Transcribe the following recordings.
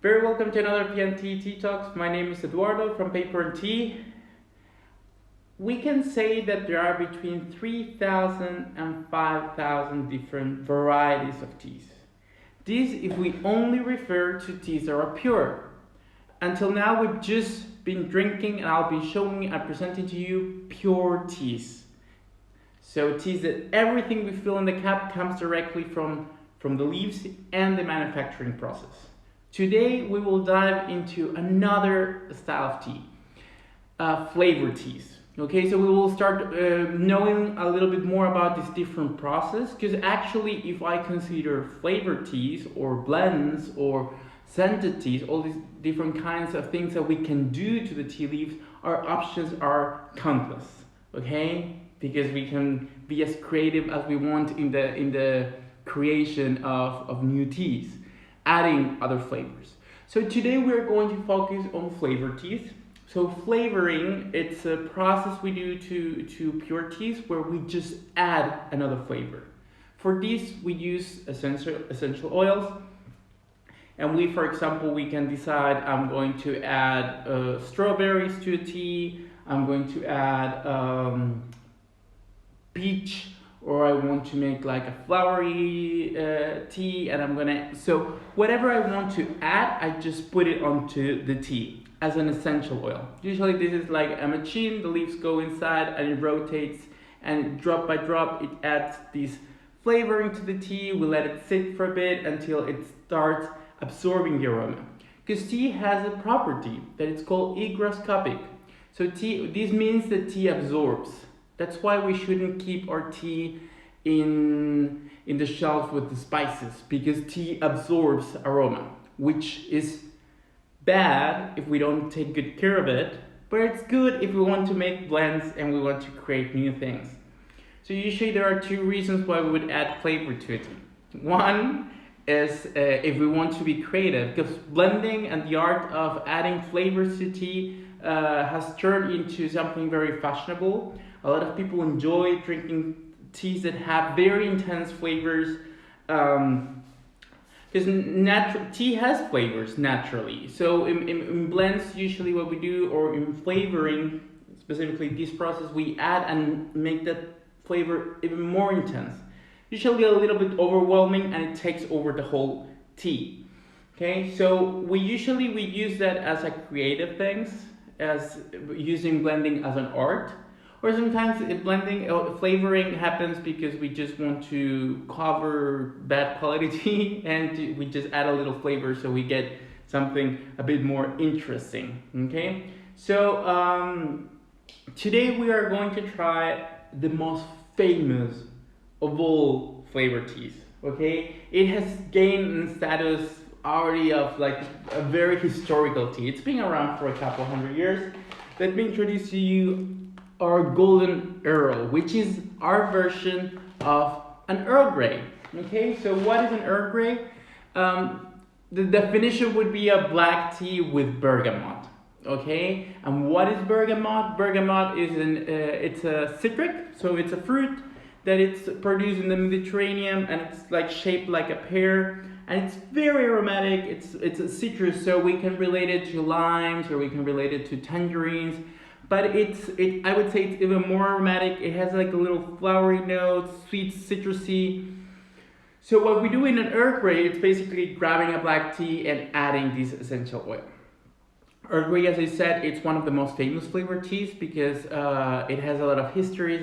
Very welcome to another P&T Tea Talks. My name is Eduardo from Paper and Tea. We can say that there are between 3,000 and 5,000 different varieties of teas. These if we only refer to teas that are pure. Until now we've just been drinking, and I'll be showing and presenting to you pure teas. So teas that everything we fill in the cap comes directly from the leaves and the manufacturing process. Today we will dive into another style of tea, flavor teas. Okay, so we will start knowing a little bit more about this different process, because actually if I consider flavor teas or blends or scented teas, all these different kinds of things that we can do to the tea leaves, our options are countless, okay? Because we can be as creative as we want in the creation of new teas, adding other flavors. So today we're going to focus on flavor teas. So flavoring, it's a process we do to pure teas where we just add another flavor. For this we use essential oils, and for example, we can decide I'm going to add strawberries to a tea, I'm going to add peach, or I want to make like a flowery tea, and so whatever I want to add, I just put it onto the tea as an essential oil. Usually this is like a machine, the leaves go inside and it rotates, and drop by drop it adds this flavoring to the tea. We let it sit for a bit until it starts absorbing the aroma. Because tea has a property that it's called hygroscopic. So this means that tea absorbs. That's why we shouldn't keep our tea in the shelf with the spices, because tea absorbs aroma, which is bad if we don't take good care of it, but it's good if we want to make blends and we want to create new things. So usually there are two reasons why we would add flavor to it. One is if we want to be creative, because blending and the art of adding flavors to tea has turned into something very fashionable. A lot of people enjoy drinking teas that have very intense flavors, because tea has flavors naturally. So in blends, usually what we do, or in flavoring, specifically this process, we add and make that flavor even more intense. Usually a little bit overwhelming, and it takes over the whole tea. Okay, so we use that as a creative things, as using blending as an art. Or sometimes flavoring happens because we just want to cover bad quality tea, and we just add a little flavor so we get something a bit more interesting. Okay, so today we are going to try the most famous of all flavor teas. Okay, it has gained status already of like a very historical tea. It's been around for a couple hundred years. Let me introduce to you our golden Earl, which is our version of an Earl Grey. Okay, so what is an Earl Grey? The definition would be a black tea with bergamot. Okay, and what is bergamot? Bergamot is it's a citric, so it's a fruit that it's produced in the Mediterranean, and it's like shaped like a pear, and it's very aromatic. It's a citrus, so we can relate it to limes, or we can relate it to tangerines. But I would say it's even more aromatic. It has like a little flowery note, sweet, citrusy. So what we do in an Earl Grey, it's basically grabbing a black tea and adding this essential oil. Earl Grey, as I said, it's one of the most famous flavored teas because it has a lot of histories.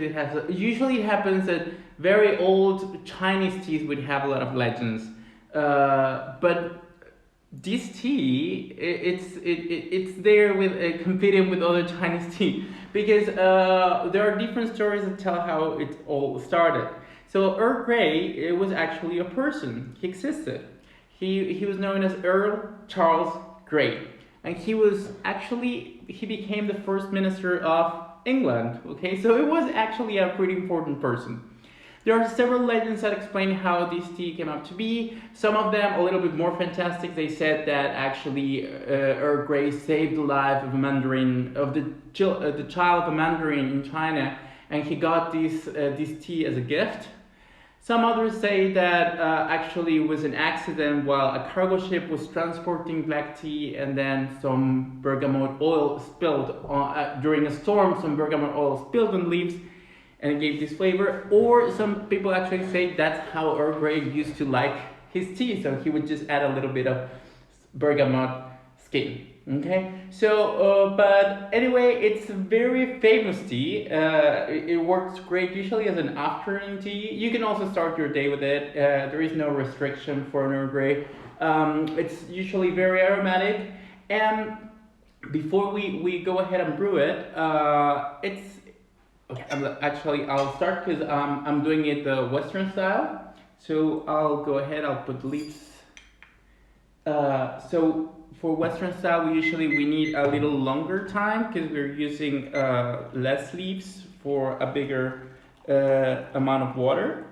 Usually it happens that very old Chinese teas would have a lot of legends, but this tea, it's there with competing with other Chinese tea, because there are different stories that tell how it all started. So Earl Grey, it was actually a person. He existed. He was known as Earl Charles Grey, and he became the first minister of England. Okay, so it was actually a pretty important person. There are several legends that explain how this tea came up to be. Some of them a little bit more fantastic. They said that actually Earl Grey saved the life of a Mandarin, of the child of a Mandarin in China, and he got this tea as a gift. Some others say that actually it was an accident while a cargo ship was transporting black tea, and then some bergamot oil spilled during a storm. Some bergamot oil spilled on leaves, and it gave this flavor. Or some people actually say that's how Earl Grey used to like his tea, so he would just add a little bit of bergamot skin. Okay, so but anyway, it's a very famous tea. It works great usually as an afternoon tea. You can also start your day with it. There is no restriction for an Earl Grey. It's usually very aromatic, and before we go ahead and brew it, it's okay. Actually, I'll start because I'm doing it the Western style. So I'll go ahead. I'll put leaves. So for Western style, we need a little longer time because we're using less leaves for a bigger amount of water.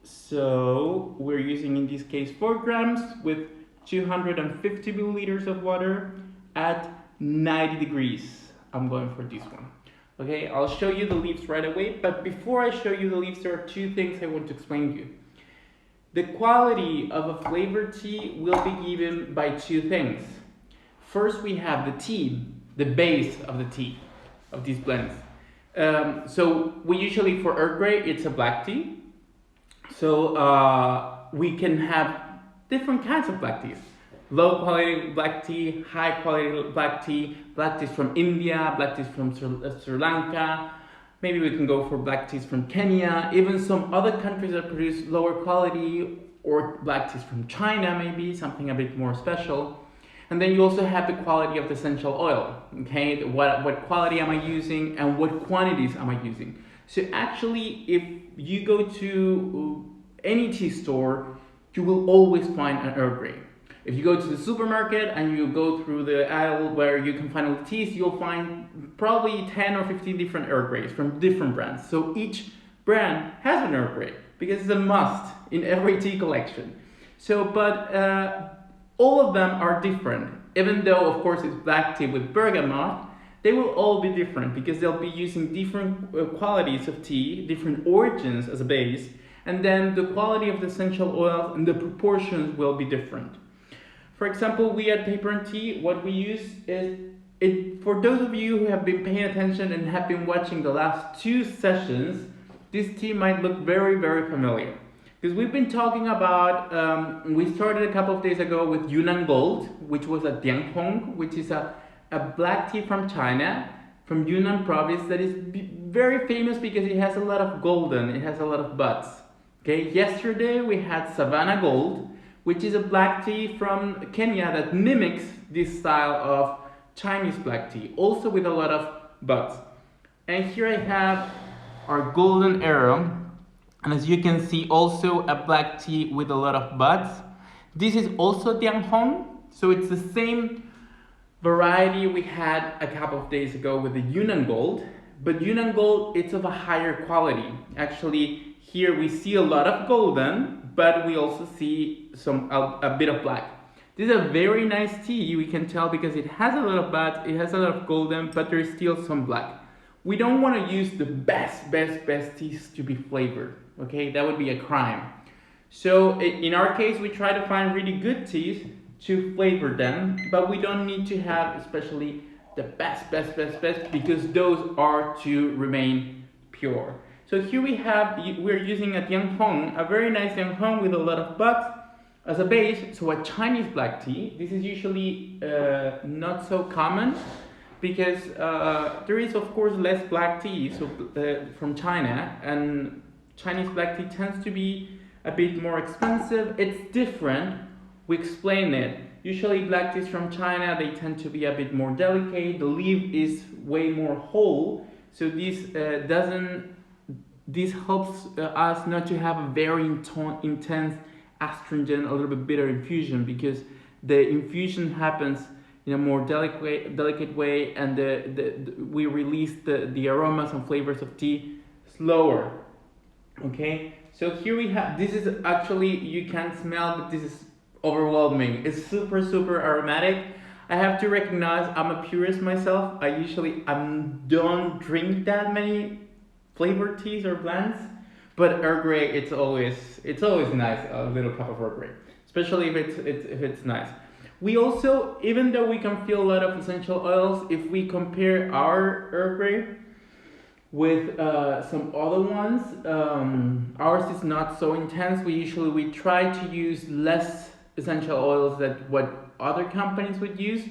So we're using in this case 4 grams with 250 milliliters of water at 90 degrees. I'm going for this one. Okay, I'll show you the leaves right away, but before I show you the leaves, there are 2 things I want to explain to you. The quality of a flavored tea will be given by 2 things. First, we have the tea, the base of the tea, of these blends. So we usually, for Earl Grey, it's a black tea. So we can have different kinds of black teas. Low quality black tea, high quality black teas from India, black teas from Sri Lanka. Maybe we can go for black teas from Kenya, even some other countries that produce lower quality, or black teas from China, maybe something a bit more special. And then you also have the quality of the essential oil. Okay, what quality am I using and what quantities am I using? So actually, if you go to any tea store, you will always find an Earl Grey. If you go to the supermarket and you go through the aisle where you can find all the teas, you'll find probably 10 or 15 different Earl Greys from different brands. So each brand has an Earl Grey because it's a must in every tea collection. So, but all of them are different. Even though, of course, it's black tea with bergamot, they will all be different because they'll be using different qualities of tea, different origins as a base, and then the quality of the essential oils and the proportions will be different. For example, we at Paper&Tea, what we use is, for those of you who have been paying attention and have been watching the last 2 sessions, this tea might look very, very familiar. Because we've been talking about, we started a couple of days ago with Yunnan Gold, which was a Dianhong, which is a black tea from China, from Yunnan province, that is very famous because it has a lot of golden, it has a lot of buds. Okay, yesterday we had Savannah Gold, which is a black tea from Kenya that mimics this style of Chinese black tea, also with a lot of buds. And here I have our golden Earl, and as you can see, also a black tea with a lot of buds. This is also Dianhong, so it's the same variety we had a couple of days ago with the Yunnan Gold, but Yunnan Gold, it's of a higher quality. Actually, here we see a lot of golden, but we also see a bit of black. This is a very nice tea, we can tell, because it has a lot of buds, it has a lot of golden, but there's still some black. We don't want to use the best teas to be flavored, okay? That would be a crime. So in our case, we try to find really good teas to flavor them, but we don't need to have especially the best, because those are to remain pure. So here we're using a Dianhong, a very nice Dianhong with a lot of buds as a base, so a Chinese black tea. This is usually not so common because there is of course less black tea from China, and Chinese black tea tends to be a bit more expensive. It's different, we explain it. Usually black teas from China, they tend to be a bit more delicate, the leaf is way more whole, so this helps us not to have a very intense astringent, a little bit bitter infusion, because the infusion happens in a more delicate way, and we release the aromas and flavors of tea slower. Okay, so here we have, this is actually, you can't smell, but this is overwhelming. It's super aromatic. I have to recognize I'm a purist myself. I don't drink that many flavored teas or blends, But Earl Grey, it's always nice, a little cup of Earl Grey, especially if it's nice. We also, even though we can feel a lot of essential oils, if we compare our Earl Grey with some other ones, ours is not so intense. We try to use less essential oils than what other companies would use,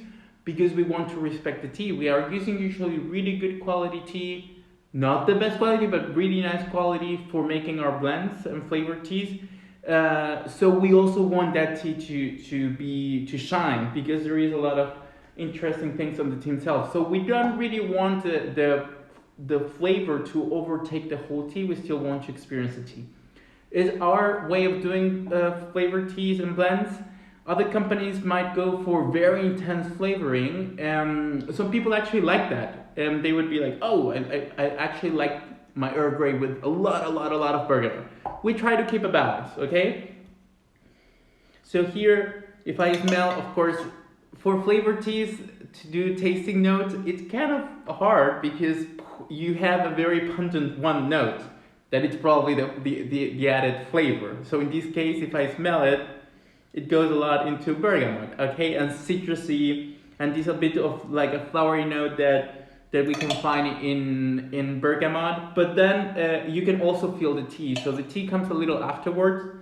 because we want to respect the tea. We are using usually really good quality tea, not the best quality, but really nice quality for making our blends and flavored teas. So we also want that tea to shine, because there is a lot of interesting things on the tea itself. So we don't really want the flavor to overtake the whole tea. We still want to experience the tea. Is our way of doing flavored teas and blends. Other companies might go for very intense flavoring. Some people actually like that. They would be like, oh, I actually like my Earl Grey with a lot of bergamot. We try to keep a balance, okay? So here, if I smell, of course, for flavored teas, to do tasting notes, it's kind of hard because you have a very pungent one note that it's probably the added flavor. So in this case, if I smell it, it goes a lot into bergamot, okay, and citrusy, and this a bit of like a flowery note that we can find in bergamot. But then you can also feel the tea. So the tea comes a little afterwards.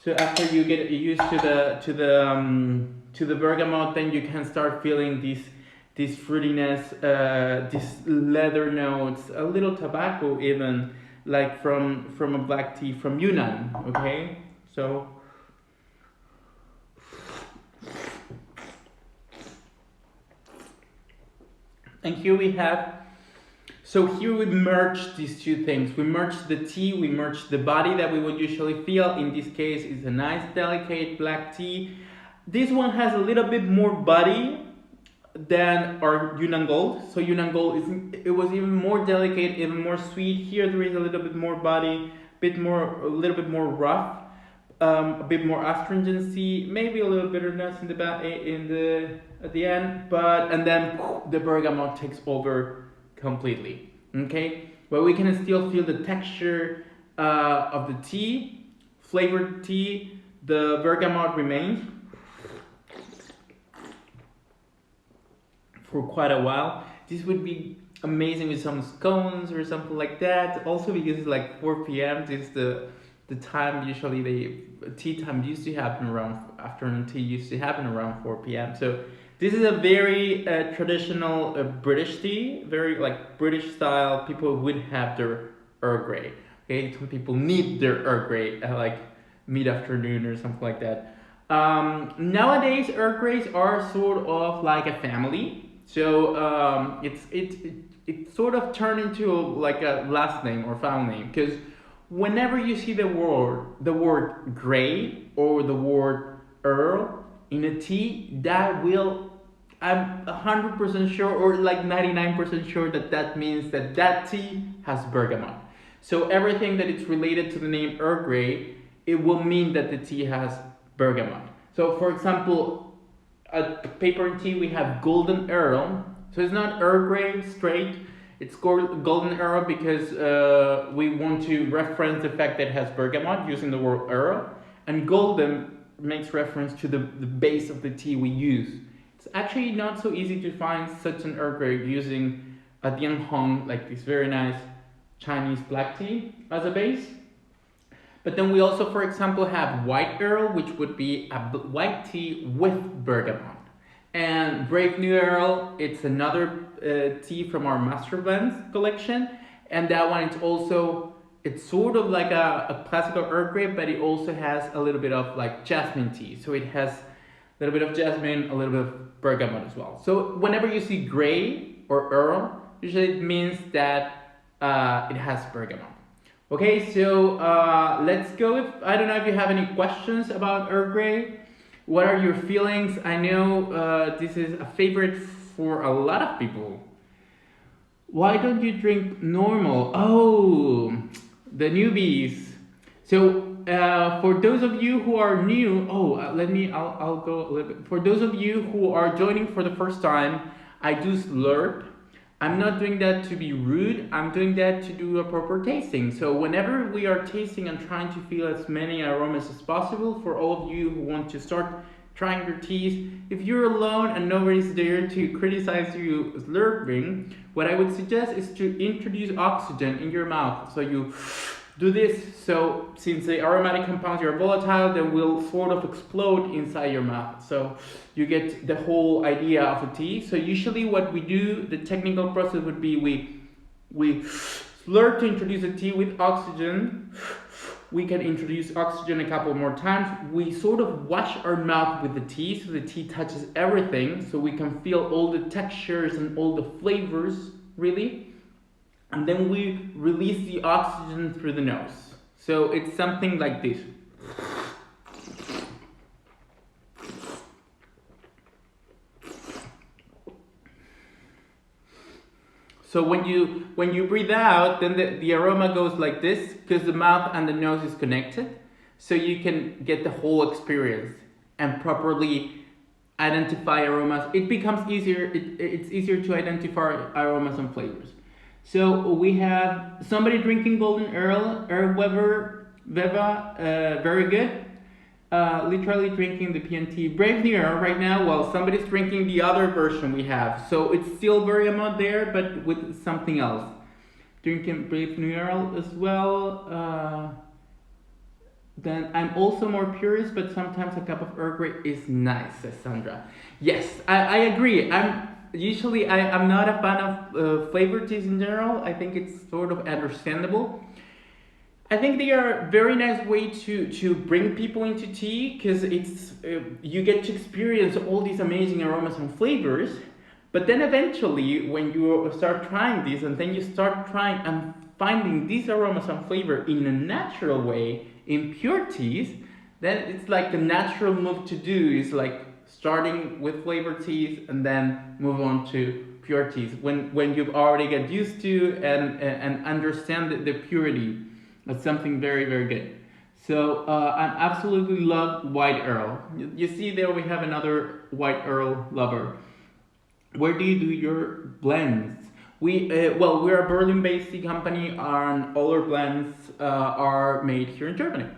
So after you get used to the bergamot, then you can start feeling this fruitiness, this leather notes, a little tobacco even, like from a black tea from Yunnan. Okay, so. And here we have, so here we merge these two things. We merge the tea, we merge the body that we would usually feel. In this case, it's a nice, delicate black tea. This one has a little bit more body than our Yunnan Gold. So Yunnan Gold, it was even more delicate, even more sweet. Here there is a little bit more body, a little bit more rough. A bit more astringency, maybe a little bitterness at the end, and then the bergamot takes over completely. Okay, but we can still feel the texture of the tea, flavored tea. The bergamot remains for quite a while. This would be amazing with some scones or something like that. Also because it's like 4 p.m. This is the time usually tea time used to happen around, afternoon tea used to happen around 4 p.m. So this is a very traditional British tea, very like British style. People would have their Earl Grey. Okay, some people need their Earl Grey like mid-afternoon or something like that. Nowadays, Earl Greys are sort of like a family. So it sort of turned into like a last name or family name, because whenever you see the word Grey or the word Earl in a tea, I'm 100% sure, or like 99% sure, that means that tea has bergamot. So everything that is related to the name Earl Grey, it will mean that the tea has bergamot. So for example, at Paper and Tea we have Golden Earl. So it's not Earl Grey straight. It's Golden Earl because we want to reference the fact that it has bergamot using the word Earl, and golden makes reference to the base of the tea we use. It's actually not so easy to find such an Earl Grey using a Dian Hong, like this very nice Chinese black tea as a base. But then we also, for example, have White Earl, which would be a white tea with bergamot. And Brave New Earl, it's another tea from our Master Blends collection, and that one it's sort of like a classical Earl Grey, but it also has a little bit of like jasmine tea. So it has a little bit of jasmine, a little bit of bergamot as well. So whenever you see Grey or Earl, usually it means that it has bergamot. Okay, so let's go. I don't know if you have any questions about Earl Grey. What are your feelings? I know this is a favorite for a lot of people. Why don't you drink normal? Oh, the newbies. So for those of you who are new, I'll go a little bit. For those of you who are joining for the first time, I do slurp. I'm not doing that to be rude, I'm doing that to do a proper tasting. So whenever we are tasting and trying to feel as many aromas as possible, for all of you who want to start trying your teas, if you're alone and nobody's there to criticize you slurping, what I would suggest is to introduce oxygen in your mouth. So you do this, so since the aromatic compounds are volatile, they will sort of explode inside your mouth. So you get the whole idea of a tea. So usually what we do, the technical process would be we slurp to introduce a tea with oxygen. We can introduce oxygen a couple more times. We sort of wash our mouth with the tea, so the tea touches everything, so we can feel all the textures and all the flavors, really. And then we release the oxygen through the nose. So it's something like this. So when you breathe out, then the aroma goes like this, because the mouth and the nose is connected. So you can get the whole experience and properly identify aromas. It becomes easier, it's easier to identify aromas and flavors. So we have somebody drinking Golden Earl, Veva, very good. Literally drinking the P&T Brave New Earl right now, while somebody's drinking the other version we have. So it's still very amount there, but with something else. Drinking Brave New Earl as well. Then I'm also more purist, but sometimes a cup of Earl Grey is nice, says Sandra. Yes, I agree. I'm not a fan of flavored teas in general. I think it's sort of understandable. I think they are a very nice way to bring people into tea, because it's you get to experience all these amazing aromas and flavors. But then eventually, when you start trying these, and then you start trying and finding these aromas and flavor in a natural way in pure teas, then it's like the natural move to do is like starting with flavored teas and then move on to pure teas. When you've already get used to and understand the purity. That's something very, very good. So I absolutely love White Earl. You see there we have another White Earl lover. Where do you do your blends? We're a Berlin-based tea company, and all our blends are made here in Germany.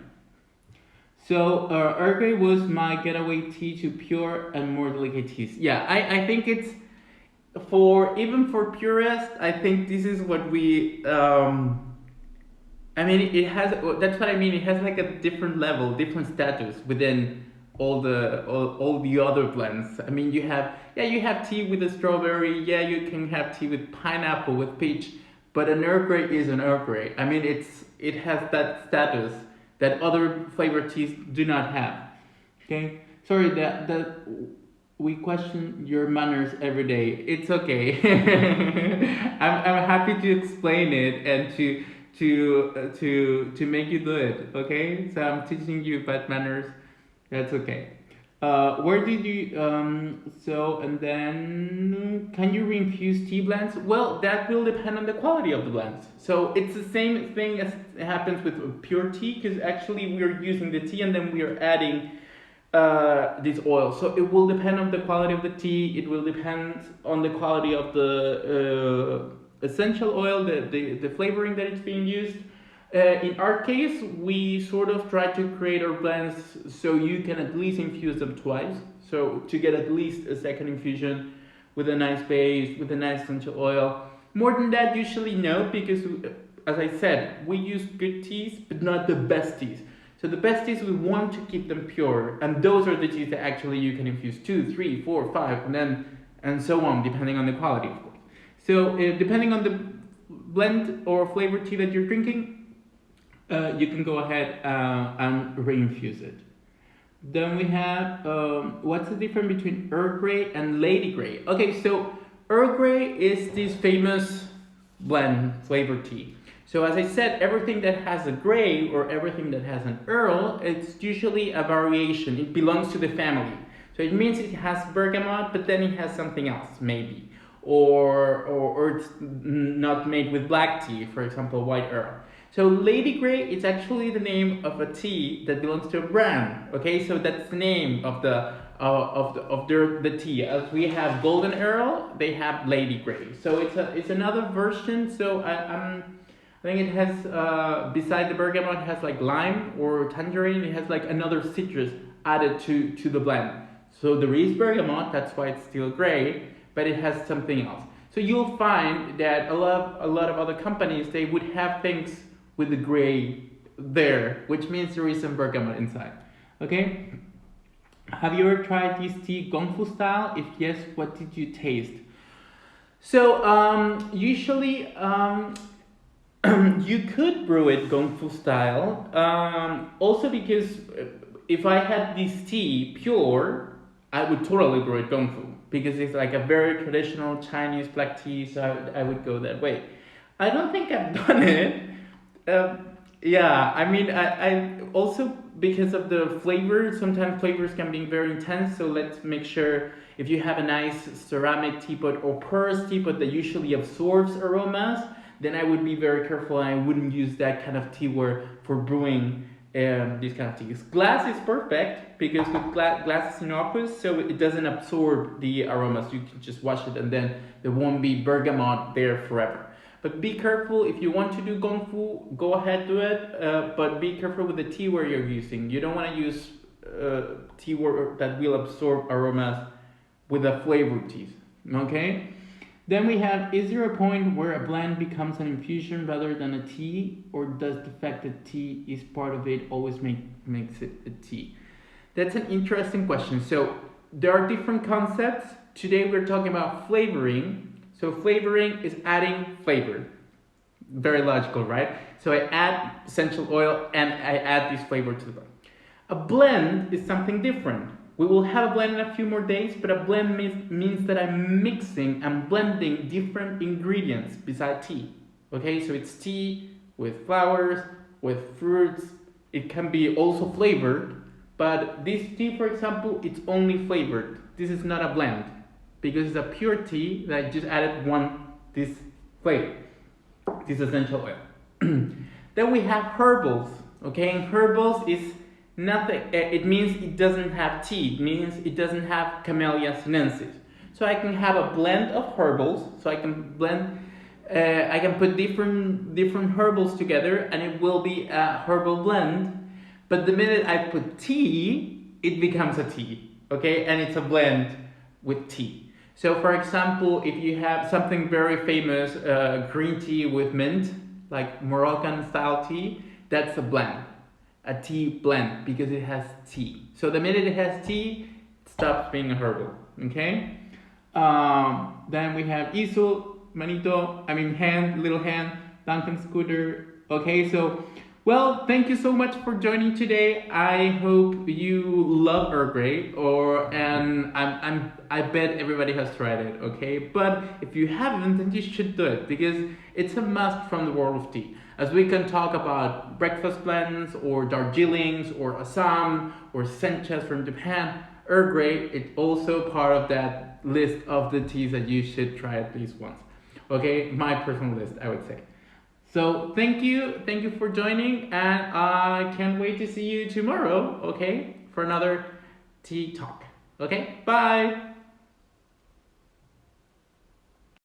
So Earl Grey was my getaway tea to pure and more delicate teas. Yeah, I think it's even for purists, I think this is what we. I mean, it has. That's what I mean. It has like a different level, different status within all the other blends. I mean, you have tea with a strawberry. Yeah, you can have tea with pineapple, with peach. But an Earl Grey is an Earl Grey. I mean, it has that status that other flavored teas do not have. Okay, sorry that we question your manners every day. It's okay. I'm happy to explain it and to make you do it, okay? So I'm teaching you bad manners. That's okay. Where did you and then can you reinfuse tea blends? Well, that will depend on the quality of the blends. So it's the same thing as happens with pure tea, because actually we are using the tea and then we are adding this oil. So it will depend on the quality of the tea. It will depend on the quality of the essential oil, the flavoring that it's being used. In our case, we sort of try to create our blends so you can at least infuse them twice. So to get at least a second infusion with a nice base, with a nice essential oil. More than that, usually no, because as I said, we use good teas, but not the best teas. So the best teas, we want to keep them pure, and those are the teas that actually you can infuse 2, 3, 4, 5, and so on, depending on the quality, of course. So depending on the blend or flavor tea that you're drinking, you can go ahead and reinfuse it. Then we have, what's the difference between Earl Grey and Lady Grey? Okay, so Earl Grey is this famous blend flavor tea. So as I said, everything that has a Grey or everything that has an Earl, it's usually a variation. It belongs to the family. So it means it has bergamot, but then it has something else, maybe. Or it's not made with black tea, for example, White Earl. So Lady Grey is actually the name of a tea that belongs to a brand. Okay, so that's the name of the tea. As we have Golden Earl, they have Lady Grey. So it's another version. So I think it has beside the bergamot, it has like lime or tangerine. It has like another citrus added to the blend. So there is bergamot. That's why it's still gray, but it has something else. So you'll find that a lot of other companies, they would have things with the gray there, which means there is some bergamot inside. Okay. Have you ever tried this tea Gong Fu style? If yes, what did you taste? So usually you could brew it Gong Fu style. Also because if I had this tea pure, I would totally brew it Gong Fu because it's like a very traditional Chinese black tea. So I would go that way. I don't think I've done it. Yeah, I mean, I also because of the flavor, sometimes flavors can be very intense. So let's make sure if you have a nice ceramic teapot or porous teapot that usually absorbs aromas, then I would be very careful and I wouldn't use that kind of tea for brewing these kind of teas. Glass is perfect because with glass is innocuous, so it doesn't absorb the aromas. You can just wash it and then there won't be bergamot there forever. But be careful, if you want to do Gong Fu, go ahead, do it, but be careful with the tea where you're using. You don't want to use tea that will absorb aromas with the flavored teas, okay? Then we have, is there a point where a blend becomes an infusion rather than a tea, or does the fact that tea is part of it always makes it a tea? That's an interesting question. So there are different concepts. Today we're talking about flavoring. So flavoring is adding flavor. Very logical, right? So I add essential oil and I add this flavor to the blend. A blend is something different. We will have a blend in a few more days, but a blend means that I'm mixing and blending different ingredients beside tea. Okay, so it's tea with flowers, with fruits. It can be also flavored, but this tea, for example, it's only flavored. This is not a blend, because it's a pure tea that I just added this flavor, this essential oil. Then we have herbals, okay? And herbals is nothing, it means it doesn't have tea, it means it doesn't have Camellia sinensis. So I can have a blend of herbals, so I can blend, I can put different herbals together and it will be a herbal blend. But the minute I put tea, it becomes a tea, okay? And it's a blend with tea. So for example, if you have something very famous, green tea with mint, like Moroccan style tea, that's a blend, a tea blend, because it has tea. So the minute it has tea, it stops being a herbal, okay? Then we have Isul, Manito, hand, little hand, Duncan Scooter, okay? So, well, thank you so much for joining today. I hope you love Earl Grey, and I bet everybody has tried it, okay? But if you haven't, then you should do it because it's a must from the world of tea. As we can talk about breakfast blends or Darjeelings or Assam or senchas from Japan, Earl Grey is also part of that list of the teas that you should try at least once. Okay, my personal list, I would say. So thank you for joining, and I can't wait to see you tomorrow, okay, for another tea talk. Okay, bye.